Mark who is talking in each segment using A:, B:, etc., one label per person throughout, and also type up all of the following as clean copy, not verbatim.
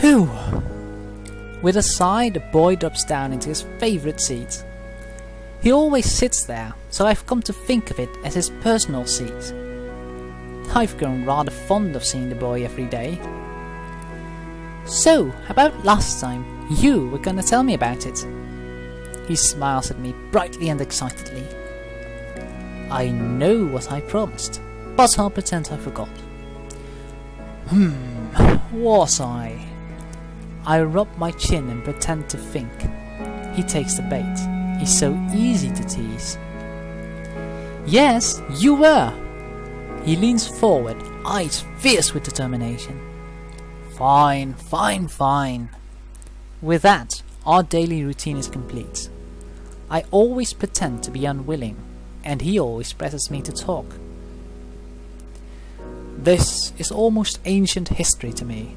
A: Phew! With a sigh, the boy drops down into his favourite seat. He always sits there, so I've come to think of it as his personal seat. I've grown rather fond of seeing the boy every day. So, about last time, you were gonna tell me about it. He smiles at me brightly and excitedly. I know what I promised, but I'll pretend I forgot. Was I? I rub my chin and pretend to think. He takes the bait. He's so easy to tease. Yes, you were! He leans forward, eyes fierce with determination. Fine, fine, fine. With that, our daily routine is complete. I always pretend to be unwilling, and he always presses me to talk. This is almost ancient history to me.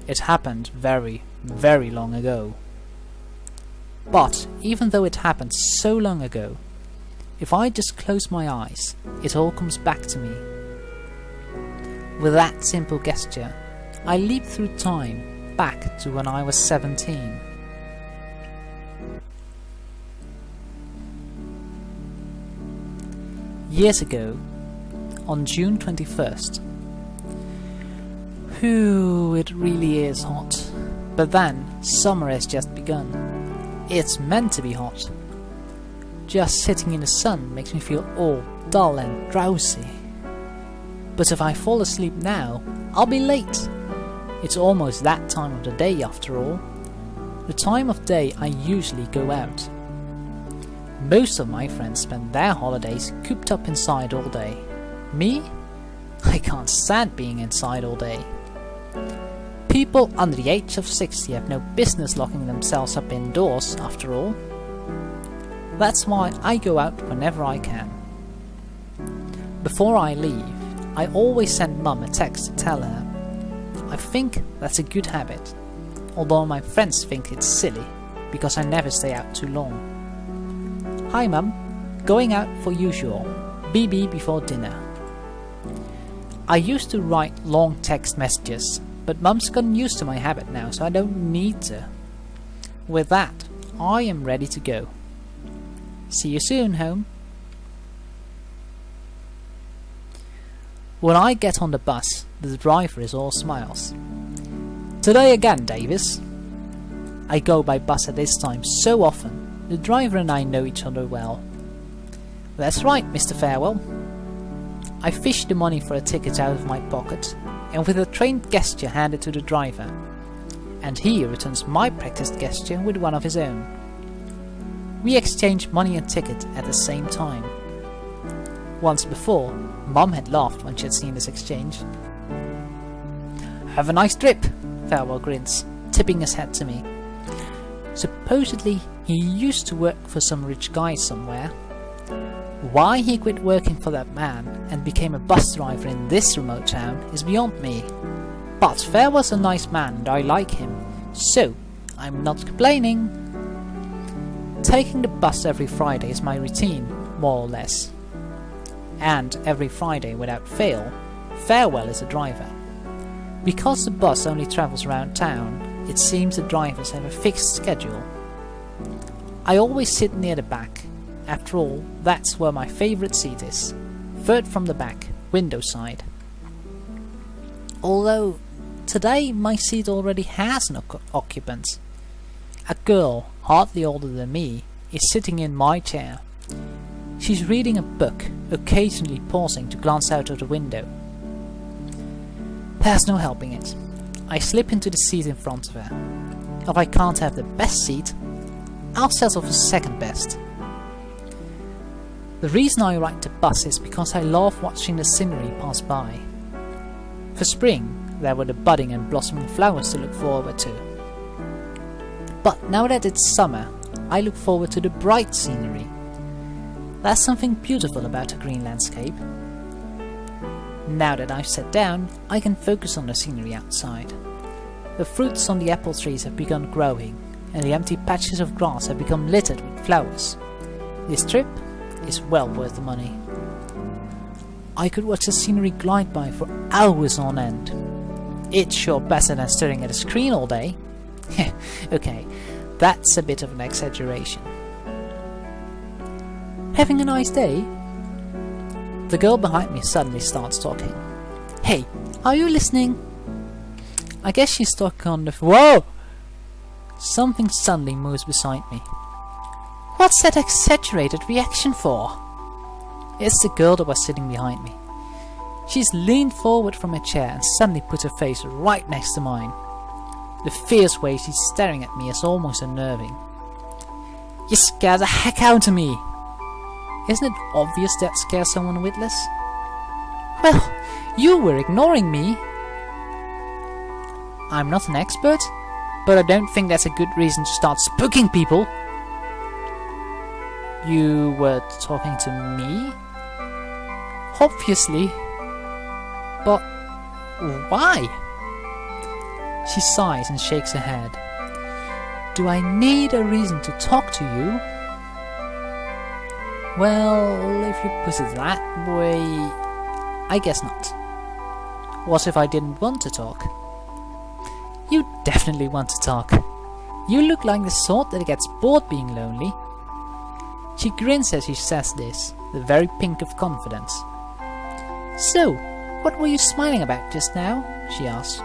A: It happened very, very long ago. But even though it happened so long ago, if I just close my eyes, it all comes back to me. With that simple gesture, I leap through time back to when I was 17. Years ago, on June 21st. Whew, it really is hot. But then, summer has just begun. It's meant to be hot. Just sitting in the sun makes me feel all dull and drowsy. But if I fall asleep now, I'll be late. It's almost that time of the day after all. The time of day I usually go out. Most of my friends spend their holidays cooped up inside all day. Me? I can't stand being inside all day. People under the age of 60 have no business locking themselves up indoors, after all. That's why I go out whenever I can. Before I leave, I always send Mum a text to tell her. I think that's a good habit, although my friends think it's silly, because I never stay out too long. Hi Mum, going out for usual, BB before dinner. I used to write long text messages, but Mum's gotten used to my habit now, so I don't need to. With that, I am ready to go. See you soon, home. When I get on the bus, the driver is all smiles. Today again, Davis. I go by bus at this time so often, the driver and I know each other well. That's right, Mr. Farewell. I fish the money for a ticket out of my pocket, and with a trained gesture hand it to the driver, and he returns my practiced gesture with one of his own. We exchange money and ticket at the same time. Once before, Mum had laughed when she had seen this exchange. Have a nice trip, Farewell grins, tipping his hat to me. Supposedly, he used to work for some rich guy somewhere. Why he quit working for that man and became a bus driver in this remote town is beyond me. But Farewell's a nice man and I like him, so I'm not complaining. Taking the bus every Friday is my routine, more or less. And every Friday without fail, Farewell is a driver. Because the bus only travels around town, it seems the drivers have a fixed schedule. I always sit near the back. After all, that's where my favourite seat is. Third from the back, window side. Although, today my seat already has an occupant. A girl, hardly older than me, is sitting in my chair. She's reading a book, occasionally pausing to glance out of the window. There's no helping it. I slip into the seat in front of her. If I can't have the best seat, I'll settle for second best. The reason I ride the bus is because I love watching the scenery pass by. For spring, there were the budding and blossoming flowers to look forward to. But now that it's summer, I look forward to the bright scenery. There's something beautiful about a green landscape. Now that I've sat down, I can focus on the scenery outside. The fruits on the apple trees have begun growing, and the empty patches of grass have become littered with flowers. This trip is well worth the money. I could watch the scenery glide by for hours on end. It's sure better than staring at a screen all day. Okay, that's a bit of an exaggeration. Having a nice day? The girl behind me suddenly starts talking. Hey, are you listening? I guess she's stuck on the... Whoa! Something suddenly moves beside me. What's that exaggerated reaction for? It's the girl that was sitting behind me. She's leaned forward from her chair and suddenly put her face right next to mine. The fierce way she's staring at me is almost unnerving. You scared the heck out of me! Isn't it obvious that scares someone witless? Well, you were ignoring me. I'm not an expert, but I don't think that's a good reason to start spooking people. You were talking to me? Obviously. But why? She sighs and shakes her head. Do I need a reason to talk to you? Well, if you put it that way, I guess not. What if I didn't want to talk? You definitely want to talk. You look like the sort that gets bored being lonely. She grins as she says this, the very pink of confidence. So, what were you smiling about just now? She asks.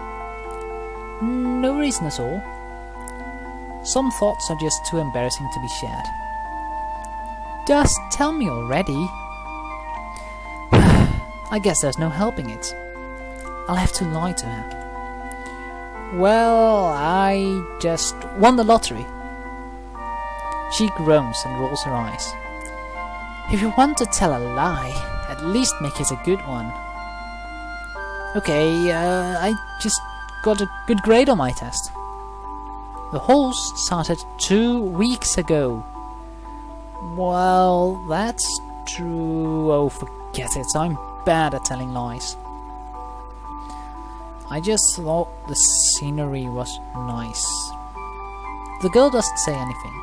A: No reason at all. Some thoughts are just too embarrassing to be shared. Just tell me already. I guess there's no helping it. I'll have to lie to her. Well, I just won the lottery. She groans and rolls her eyes. If you want to tell a lie, at least make it a good one. Okay, I just got a good grade on my test. The holes started 2 weeks ago. Well, that's true. Oh, forget it. I'm bad at telling lies. I just thought the scenery was nice. The girl doesn't say anything.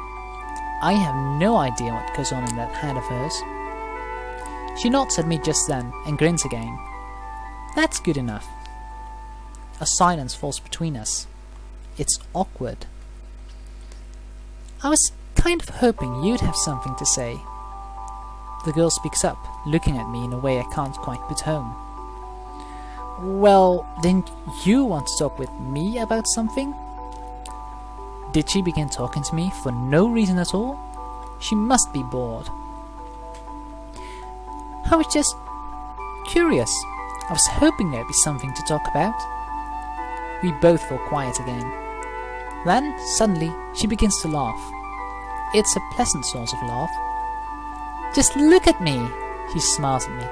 A: I have no idea what goes on in that head of hers. She nods at me just then and grins again. That's good enough. A silence falls between us. It's awkward. I was kind of hoping you'd have something to say. The girl speaks up, looking at me in a way I can't quite put home. Well, didn't you want to talk with me about something? Did she begin talking to me for no reason at all? She must be bored. I was just curious. I was hoping there'd be something to talk about. We both fall quiet again. Then, suddenly, she begins to laugh. It's a pleasant sort of laugh. Just look at me, she smiles at me.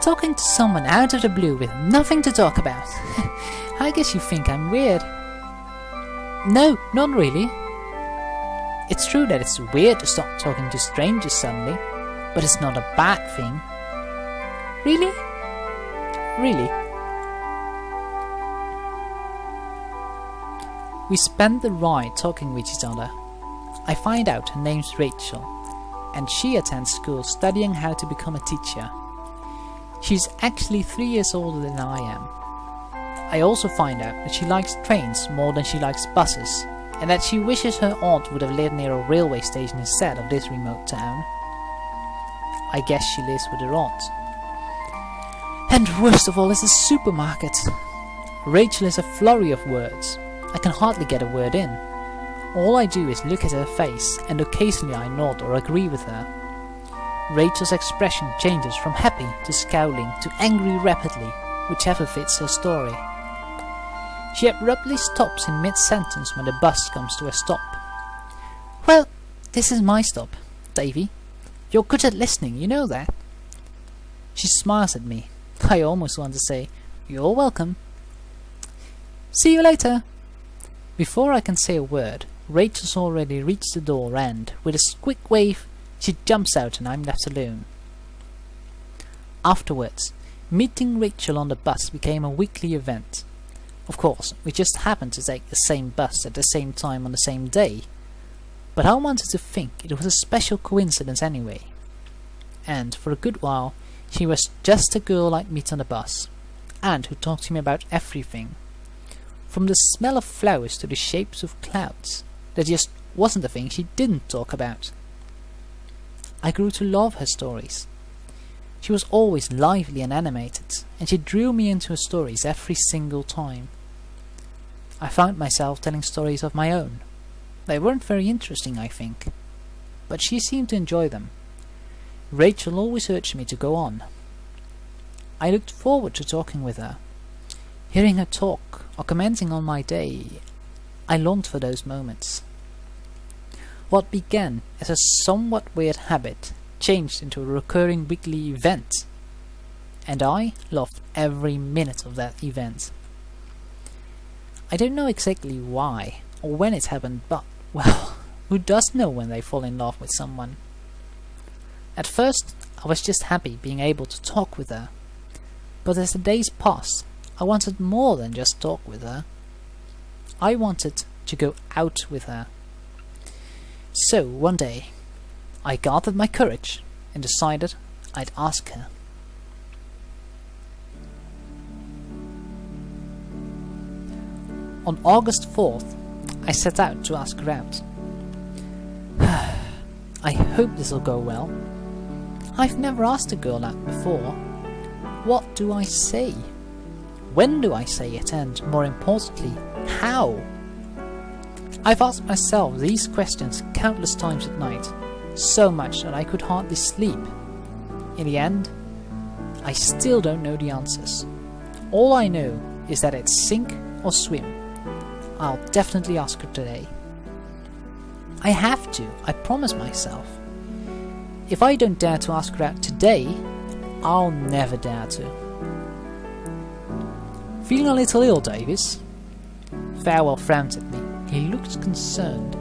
A: Talking to someone out of the blue with nothing to talk about. I guess you think I'm weird. No, not really. It's true that it's weird to stop talking to strangers suddenly, but it's not a bad thing. Really? Really? We spend the ride talking with each other. I find out her name's Rachel, and she attends school studying how to become a teacher. She's actually 3 years older than I am. I also find out that she likes trains more than she likes buses, and that she wishes her aunt would have lived near a railway station instead of this remote town. I guess she lives with her aunt. And worst of all is the supermarket. Rachel is a flurry of words. I can hardly get a word in. All I do is look at her face, and occasionally I nod or agree with her. Rachel's expression changes from happy to scowling to angry rapidly, whichever fits her story. She abruptly stops in mid-sentence when the bus comes to a stop. Well, this is my stop, Davy. You're good at listening, you know that. She smiles at me. I almost want to say, you're welcome. See you later. Before I can say a word, Rachel's already reached the door and, with a quick wave, she jumps out and I'm left alone. Afterwards, meeting Rachel on the bus became a weekly event. Of course, we just happened to take the same bus at the same time on the same day, but I wanted to think it was a special coincidence anyway. And for a good while, she was just a girl I'd meet on the bus, and who talked to me about everything. From the smell of flowers to the shapes of clouds, there just wasn't a thing she didn't talk about. I grew to love her stories. She was always lively and animated, and she drew me into her stories every single time. I found myself telling stories of my own. They weren't very interesting, I think, but she seemed to enjoy them. Rachel always urged me to go on. I looked forward to talking with her. Hearing her talk or commenting on my day, I longed for those moments. What began as a somewhat weird habit changed into a recurring weekly event, and I loved every minute of that event. I don't know exactly why or when it happened, but, well, who does know when they fall in love with someone? At first, I was just happy being able to talk with her, but as the days passed, I wanted more than just talk with her. I wanted to go out with her. So, one day, I gathered my courage and decided I'd ask her. On August 4th, I set out to ask her out. I hope this'll go well. I've never asked a girl out before. What do I say? When do I say it? And, more importantly, how? I've asked myself these questions countless times at night, so much that I could hardly sleep. In the end, I still don't know the answers. All I know is that it's sink or swim. I'll definitely ask her today. I have to, I promise myself. If I don't dare to ask her out today, I'll never dare to. Feeling a little ill, Davis? Farewell frowns at me. He looks concerned.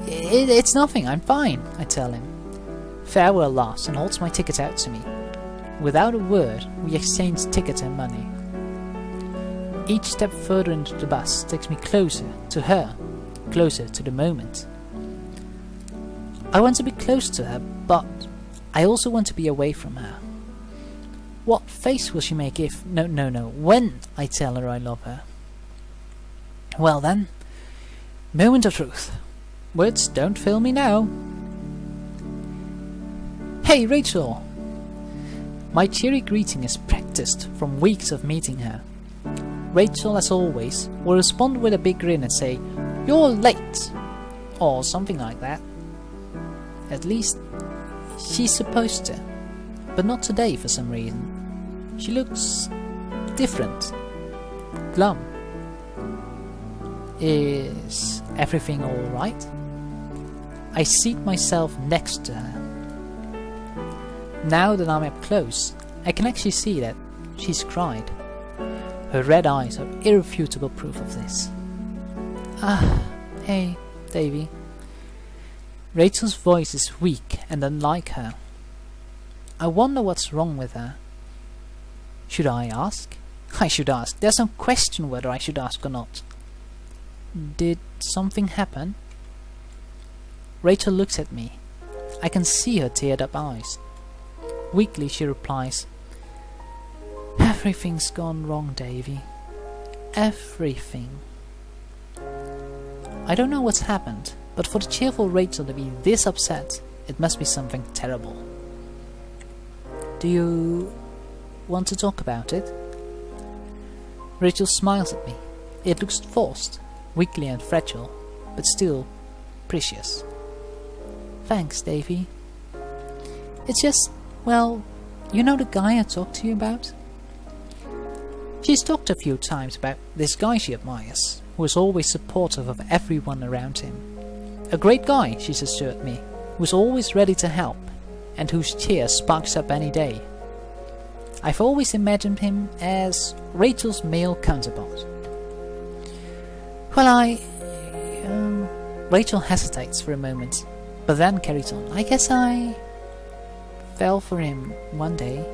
A: It's nothing, I'm fine, I tell him. Farewell laughs and holds my ticket out to me. Without a word, we exchange ticket and money. Each step further into the bus takes me closer to her, closer to the moment. I want to be close to her, but I also want to be away from her. What face will she make if... No, when I tell her I love her? Well then, moment of truth. Words don't fail me now. Hey, Rachel! My cheery greeting is practiced from weeks of meeting her. Rachel, as always, will respond with a big grin and say, "You're late," or something like that. At least, she's supposed to, but not today for some reason. She looks different, glum. Is everything alright? I seat myself next to her. Now that I'm up close, I can actually see that she's cried. Her red eyes are irrefutable proof of this. Hey, Davy. Rachel's voice is weak and unlike her. I wonder what's wrong with her. Should I ask? I should ask. There's no question whether I should ask or not. Did something happen? Rachel looks at me. I can see her teared up eyes. Weakly she replies, "Everything's gone wrong, Davy. Everything." I don't know what's happened, but for the cheerful Rachel to be this upset, it must be something terrible. Do you want to talk about it? Rachel smiles at me. It looks forced, weakly and fragile, but still precious. Thanks, Davy. It's just, well, you know the guy I talked to you about? She's talked a few times about this guy she admires, who is always supportive of everyone around him. A great guy, she's assured me, who's always ready to help, and whose cheer sparks up any day. I've always imagined him as Rachel's male counterpart. Well, Rachel hesitates for a moment, but then carries on. I guess I fell for him one day.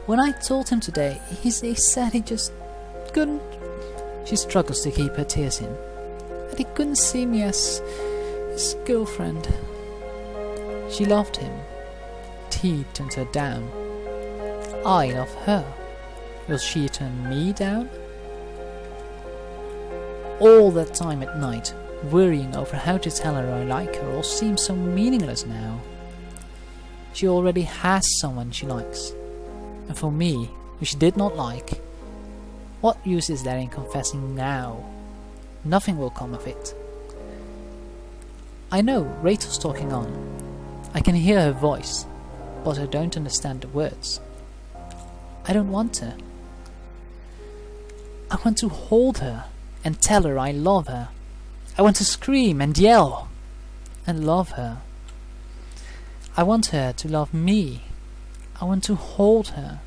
A: When I told him today, he said he just couldn't... She struggles to keep her tears in. That he couldn't see me as his girlfriend. She loved him. He turned her down. I love her. Will she turn me down? All that time at night, worrying over how to tell her I like her, all seems so meaningless now. She already has someone she likes, and for me, who she did not like, what use is there in confessing now? Nothing will come of it. I know Rachel's talking on. I can hear her voice, but I don't understand the words. I don't want her. I want to hold her and tell her I love her. I want to scream and yell and love her. I want her to love me. I want to hold her.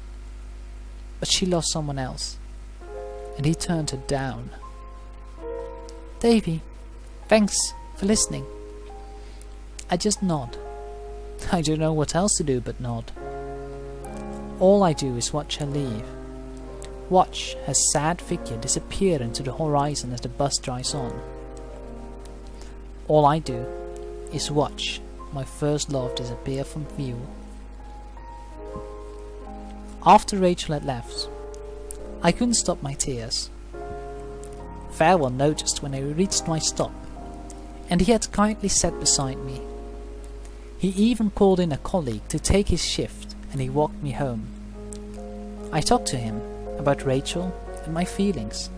A: But she loves someone else, and he turned her down. Davy, thanks for listening. I just nod. I don't know what else to do but nod. All I do is watch her leave. Watch her sad figure disappear into the horizon as the bus drives on. All I do is watch my first love disappear from view. After Rachel had left, I couldn't stop my tears. Farewell noticed when I reached my stop, and he had kindly sat beside me. He even called in a colleague to take his shift, and he walked me home. I talked to him about Rachel and my feelings,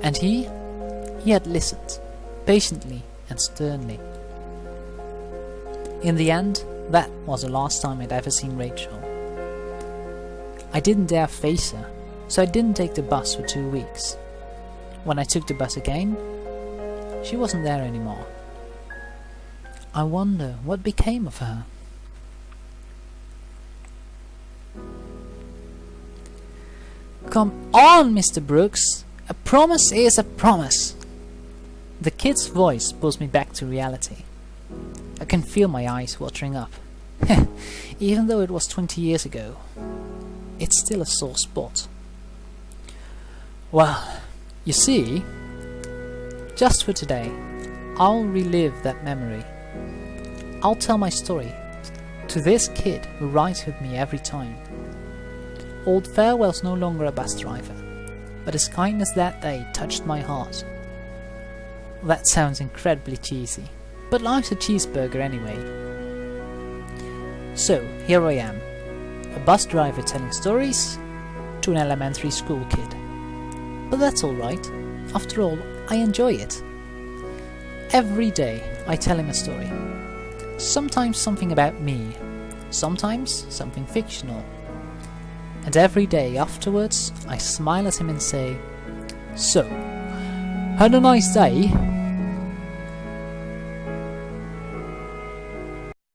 A: and he had listened, patiently and sternly. In the end, that was the last time I'd ever seen Rachel. I didn't dare face her, so I didn't take the bus for 2 weeks. When I took the bus again, she wasn't there anymore. I wonder what became of her. Come on, Mr. Brooks. A promise is a promise. The kid's voice pulls me back to reality. I can feel my eyes watering up. Even though it was 20 years ago, it's still a sore spot. Well, you see, just for today, I'll relive that memory. I'll tell my story to this kid who rides with me every time. Old Farewell's no longer a bus driver, but his kindness that day touched my heart. That sounds incredibly cheesy, but life's a cheeseburger anyway. So, here I am, a bus driver telling stories to an elementary school kid. But that's alright, after all, I enjoy it. Every day I tell him a story. Sometimes something about me, sometimes something fictional. And every day afterwards I smile at him and say, "So, had a nice day?"